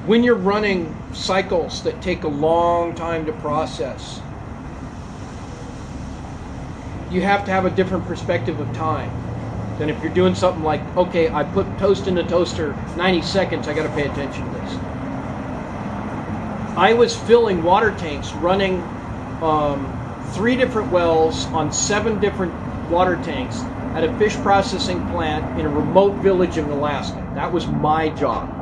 when you're running cycles that take a long time to process, you have to have a different perspective of time than if you're doing something like, okay, I put toast in the toaster, 90 seconds, I got to pay attention to this. I was filling water tanks, running 3 different wells on 7 different water tanks at a fish processing plant in a remote village in Alaska. That was my job.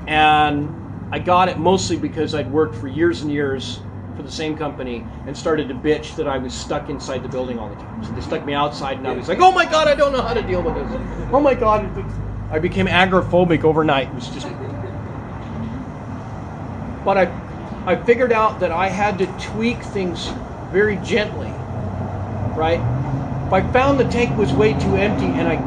And I got it mostly because I'd worked for years and years for the same company and started to bitch that I was stuck inside the building all the time. So they stuck me outside and I was like, oh my God, I don't know how to deal with this. Oh my God. I became agoraphobic overnight. It was just... But I figured out that I had to tweak things very gently, right? If I found the tank was way too empty and I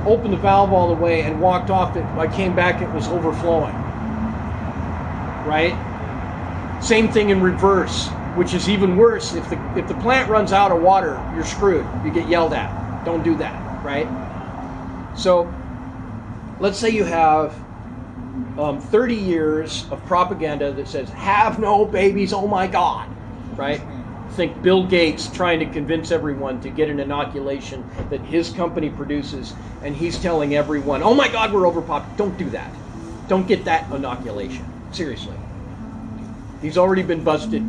opened the valve all the way and walked off, I came back, it was overflowing, right? Same thing in reverse, which is even worse. If the plant runs out of water, you're screwed. You get yelled at. Don't do that, right? So let's say you have 30 years of propaganda that says, have no babies, oh my God, right? Think Bill Gates trying to convince everyone to get an inoculation that his company produces, and he's telling everyone, oh my God, we're overpopulated. Don't do that. Don't get that inoculation. Seriously. He's already been busted,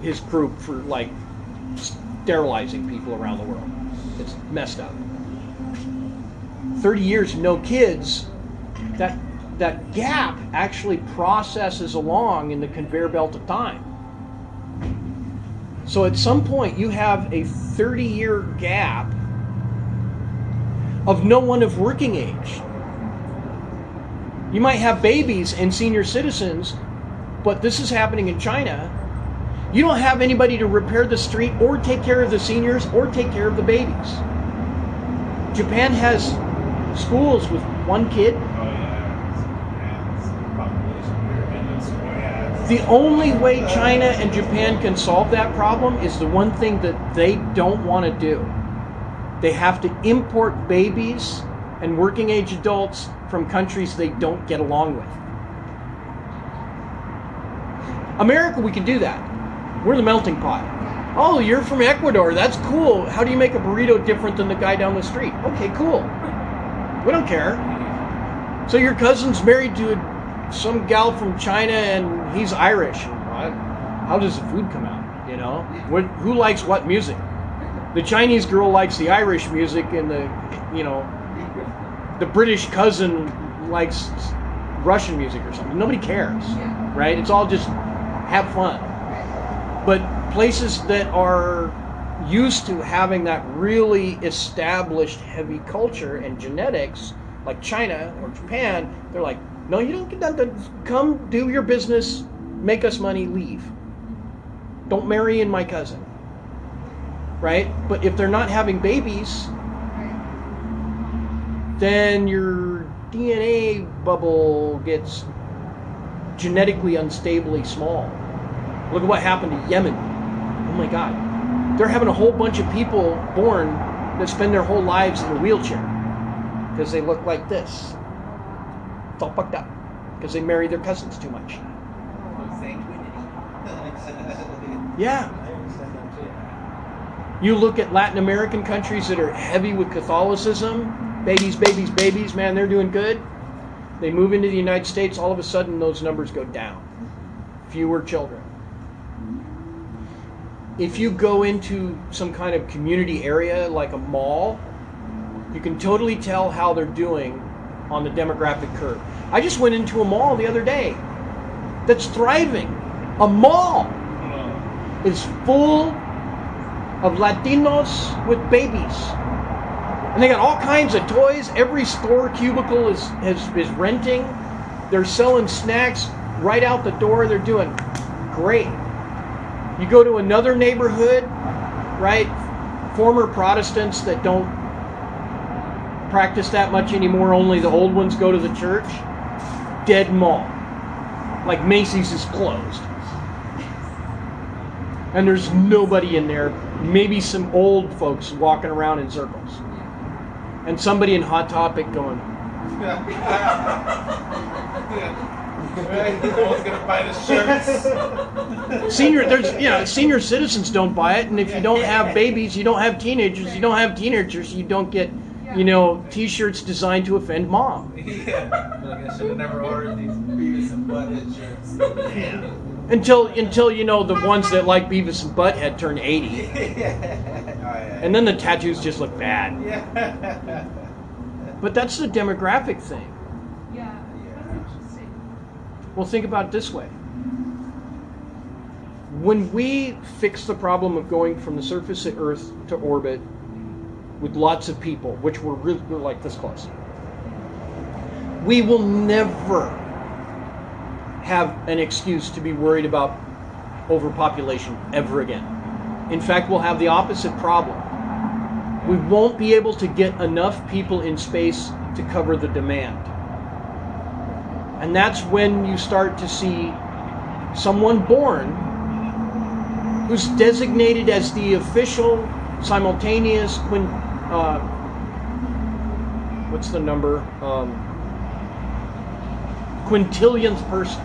his crew, for like sterilizing people around the world. It's messed up. 30 years, no kids, that gap actually processes along in the conveyor belt of time. So at some point you have a 30-year gap of no one of working age. You might have babies and senior citizens, but this is happening in China. You don't have anybody to repair the street or take care of the seniors or take care of the babies. Japan has schools with 1 kid. The only way China and Japan can solve that problem is the one thing that they don't want to do. They have to import babies and working age adults from countries they don't get along with. America, we can do that. We're the melting pot. Oh, you're from Ecuador. That's cool. How do you make a burrito different than the guy down the street? Okay, cool. We don't care. So your cousin's married to some gal from China and he's Irish. How does the food come out? You know, who likes what music? The Chinese girl likes the Irish music, and the British cousin likes Russian music or something. Nobody cares, right? It's all just have fun. But places that are used to having that really established heavy culture and genetics, like China or Japan, they're like, no, you don't get that. Come do your business, make us money, leave. Don't marry in my cousin. Right? But if they're not having babies, then your DNA bubble gets genetically unstably small. Look at what happened to Yemen. Oh my God. They're having a whole bunch of people born that spend their whole lives in a wheelchair because they look like this. It's all fucked up because they marry their cousins too much. Yeah. You look at Latin American countries that are heavy with Catholicism, babies, babies, babies, man, they're doing good. They move into the United States, all of a sudden those numbers go down. Fewer children. If you go into some kind of community area like a mall, you can totally tell how they're doing on the demographic curve. I just went into a mall the other day that's thriving. A mall is full of Latinos with babies. And they got all kinds of toys. Every store cubicle is renting. They're selling snacks right out the door. They're doing great. You go to another neighborhood, right? Former Protestants that don't practice that much anymore, only the old ones go to the church. Dead mall. Like Macy's is closed. And there's nobody in there. Maybe some old folks walking around in circles. And somebody in Hot Topic going, Right? No one's gonna buy the shirts. Senior citizens don't buy it, and if you don't have babies, you don't have teenagers. You don't have teenagers, you don't get, T-shirts designed to offend mom. Yeah. Like I should have never ordered these Beavis and Butthead shirts. Damn. Until the ones that like Beavis and Butthead turn 80, Yeah. Oh, yeah. and then the tattoos just look bad. Yeah. But that's the demographic thing. Yeah, that's interesting. Well, think about it this way. When we fix the problem of going from the surface of Earth to orbit with lots of people, which we're like this close, we will never have an excuse to be worried about overpopulation ever again. In fact, we'll have the opposite problem. We won't be able to get enough people in space to cover the demand. And that's when you start to see someone born who's designated as the official simultaneous what's the number? Quintillionth person.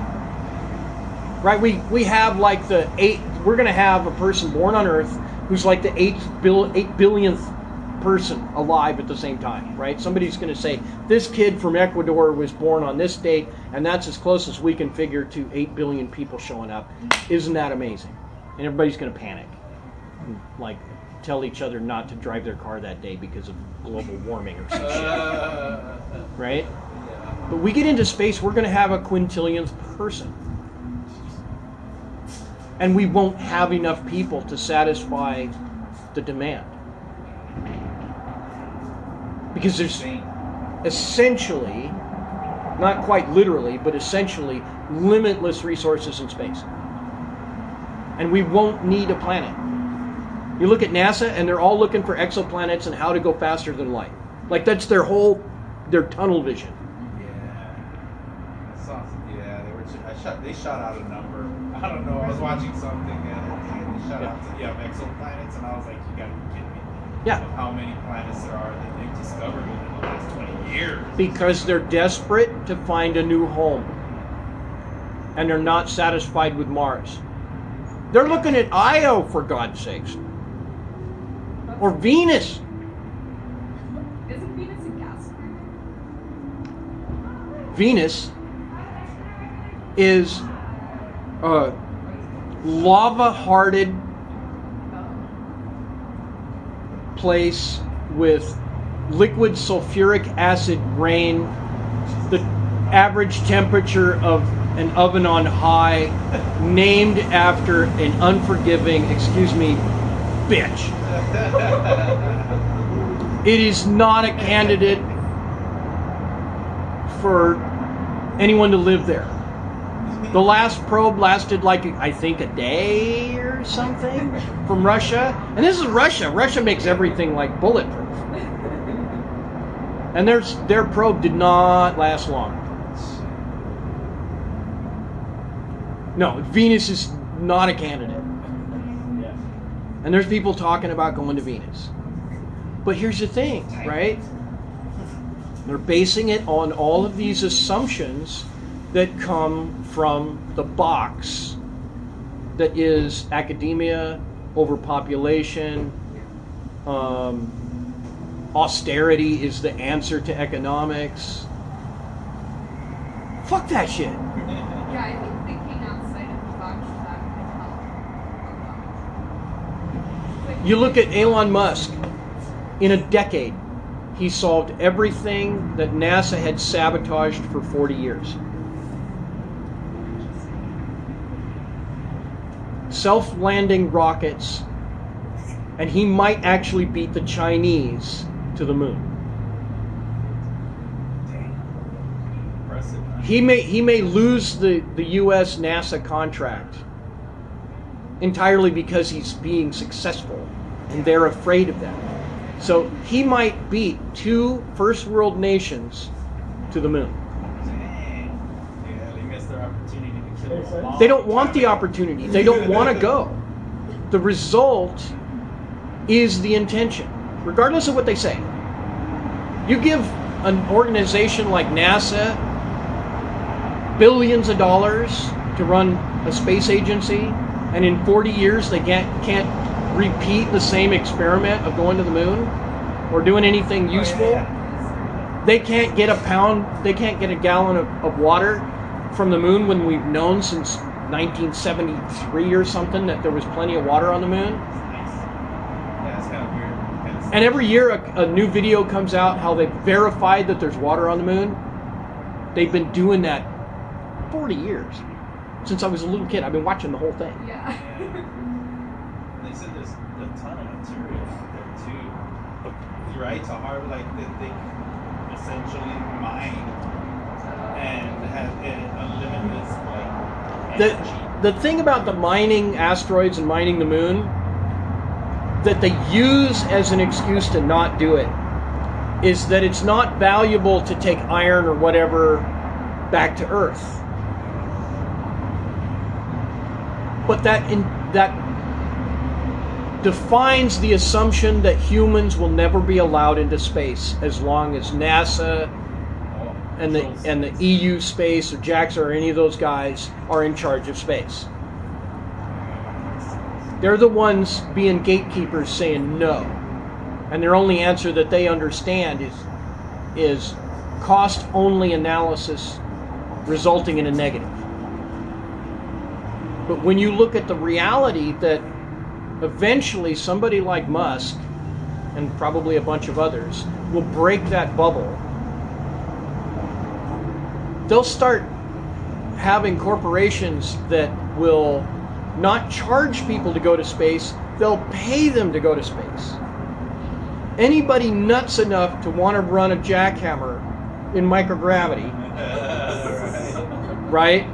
Right? We have like we're going to have a person born on Earth who's like the 8 billionth person alive at the same time, right? Somebody's going to say, this kid from Ecuador was born on this date, and that's as close as we can figure to 8 billion people showing up. Isn't that amazing? And everybody's going to panic. And, like, tell each other not to drive their car that day because of global warming or some shit. Right? Yeah. But we get into space, we're going to have a quintillionth person. And we won't have enough people to satisfy the demand. Because there's essentially, not quite literally, but essentially limitless resources in space. And we won't need a planet. You look at NASA and they're all looking for exoplanets and how to go faster than light. Like that's their tunnel vision. Yeah. I saw they shot out a number. I don't know, I was watching something and they shot out exoplanets and I was like, you gotta be kidding me. Yeah. Of how many planets there are that they've discovered within the last 20 years. Because they're desperate to find a new home. And they're not satisfied with Mars. They're looking at Io, for God's sakes. Or Venus. Isn't Venus a gas giant? Venus is a lava-hearted place with liquid sulfuric acid rain, the average temperature of an oven on high, named after an unforgiving, bitch. It is not a candidate for anyone to live there. The last probe lasted I think a day or something from Russia. And this is Russia. Russia makes everything bulletproof. And their probe did not last long. No, Venus is not a candidate. And there's people talking about going to Venus. But here's the thing, right? They're basing it on all of these assumptions that come from the box that is academia, overpopulation, austerity is the answer to economics. Fuck that shit. Yeah, I think thinking outside of the box that can help. You look at Elon Musk. In a decade, he solved everything that NASA had sabotaged for 40 years. Self-landing rockets, and he might actually beat the Chinese to the moon. Impressive, huh? He may lose the U.S. NASA contract entirely because he's being successful, and they're afraid of that. So he might beat 2 first world nations to the moon. Dang. Yeah, they missed their opportunity to kill them a long They don't want time the ago. opportunity. They don't want to go. The result is the intention, regardless of what they say. You give an organization like NASA billions of dollars to run a space agency, and in 40 years they can't repeat the same experiment of going to the moon or doing anything useful. They can't get a gallon of water from the moon when we've known since 1973 or something that there was plenty of water on the moon. Yeah, it's kind of weird. And every year a new video comes out how they've verified that there's water on the moon. They've been doing that 40 years. Since I was a little kid, I've been watching the whole thing. Yeah. And they said there's a ton of material out there too. Right? So hard, like that they essentially mine and have unlimited like energy. The thing about the mining asteroids and mining the moon that they use as an excuse to not do it is that it's not valuable to take iron or whatever back to Earth. But that defines the assumption that humans will never be allowed into space as long as NASA and the EU space or JAXA or any of those guys are in charge of space. They're the ones being gatekeepers saying no. And their only answer that they understand is cost-only analysis resulting in a negative. But when you look at the reality that eventually somebody like Musk, and probably a bunch of others, will break that bubble, they'll start having corporations that will not charge people to go to space, they'll pay them to go to space. Anybody nuts enough to want to run a jackhammer in microgravity, right,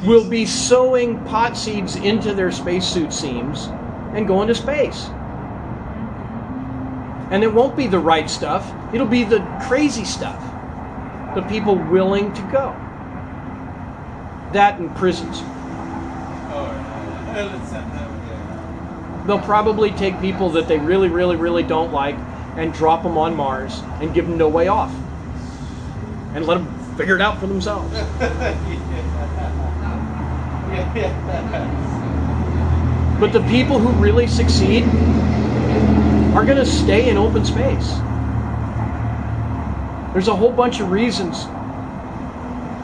will be sewing pot seeds into their spacesuit seams and going to space. And it won't be the right stuff, it'll be the crazy stuff. The people willing to go. That and prisons. They'll probably take people that they really, really, really don't like and drop them on Mars and give them no way off. And let them figure it out for themselves. But the people who really succeed are going to stay in open space. There's a whole bunch of reasons.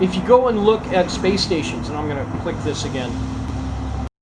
If you go and look at space stations, and I'm going to click this again.